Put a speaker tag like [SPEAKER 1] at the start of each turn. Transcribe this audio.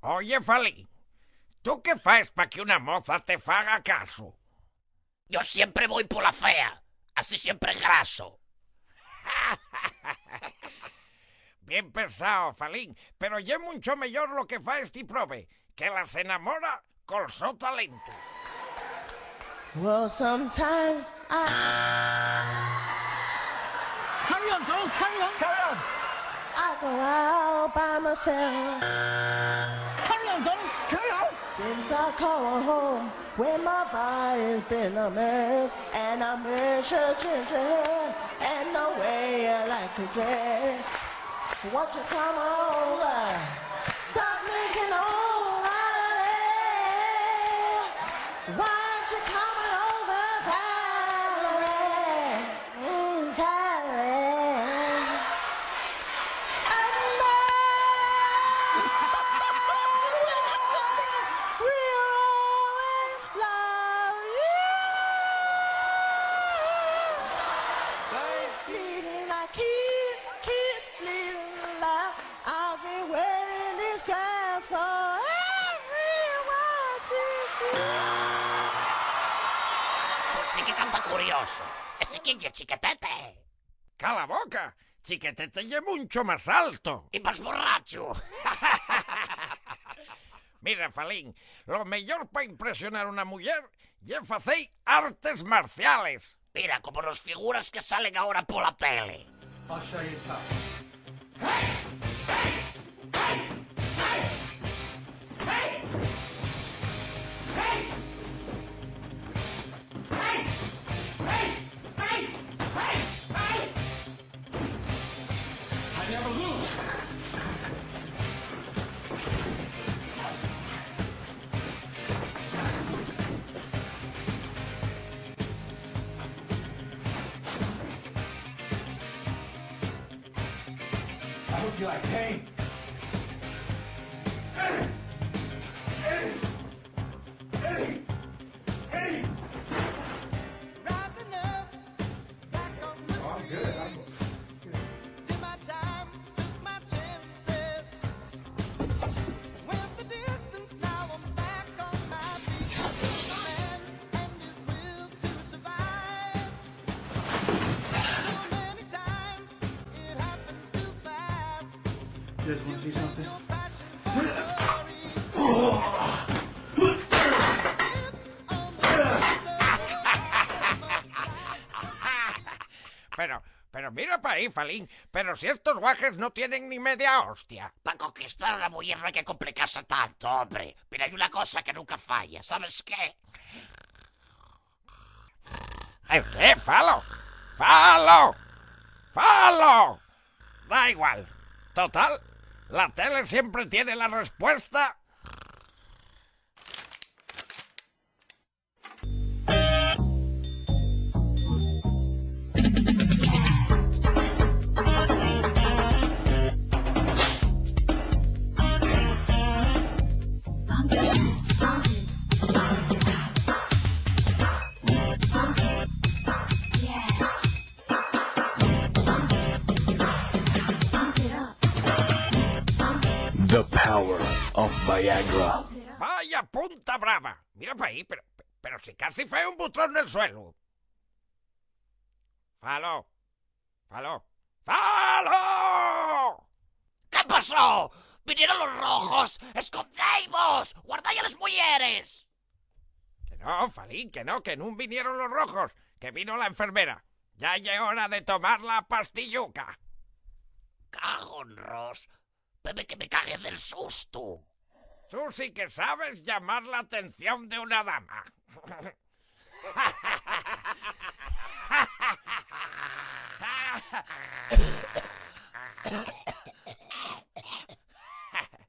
[SPEAKER 1] Oye, Falín, ¿tú qué fas para que una moza te faga caso?
[SPEAKER 2] Yo siempre voy por la fea, así siempre graso.
[SPEAKER 1] Bien pensado, Falín, pero ye mucho mejor lo que fa este prove, que las enamora con su talento.
[SPEAKER 3] Well, sometimes
[SPEAKER 4] Carry on, fellas, carry on. Carry on.
[SPEAKER 3] I go out by myself.
[SPEAKER 4] Carry on, Donald, carry on.
[SPEAKER 3] Since I call home, when my body's been a mess, and I miss your ginger hair, and the way I like to dress. Won't you come over? Stop making all out of it. Won't you come over, Valerie? Valerie. And we'll always love you. Leading, I keep leading life. I'll be wearing these gowns for everyone to see.
[SPEAKER 2] Pues sí que canta curioso. ¿Ese quién es, Chiquetete?
[SPEAKER 1] ¡Cala boca! Chiquetete ye mucho más alto.
[SPEAKER 2] Y más borracho.
[SPEAKER 1] Mira, Falín, lo mejor para impresionar a una mujer ye facer artes marciales.
[SPEAKER 2] Mira, como los figuras que salen ahora por la tele.
[SPEAKER 4] I'll show you tough. I never lose. I hope you like pain.
[SPEAKER 3] Rising up, back on the street. Did my time, took my chances. Went the distance, now I'm back on my feet. A man and his will to survive. So many times, it happens too fast.
[SPEAKER 4] You guys want to see something?
[SPEAKER 3] Your passion for glory.
[SPEAKER 1] Pero mira para ahí, Falín, pero si estos guajes no tienen ni media hostia.
[SPEAKER 2] Para conquistar a una mujer no hay que complicarse tanto, hombre. Pero hay una cosa que nunca falla, ¿sabes qué?
[SPEAKER 1] ¿El qué, Falo? ¡Falo! ¡Falo! Da igual. Total, la tele siempre tiene la respuesta.
[SPEAKER 5] The power of Viagra.
[SPEAKER 1] Vaya punta brava. Mira para ahí, pero si casi fue un butrón en el suelo. Falo. Falo. ¡Falo!
[SPEAKER 2] ¿Qué pasó? ¡Vinieron los rojos! ¡Escondéis! ¡Guardáis a las mujeres!
[SPEAKER 1] Que no, Falín, que no vinieron los rojos, que vino la enfermera. Ya es hora de tomar la pastilluca.
[SPEAKER 2] Cago en Ros. Bebe que me cague del susto.
[SPEAKER 1] Tú sí que sabes llamar la atención de una dama.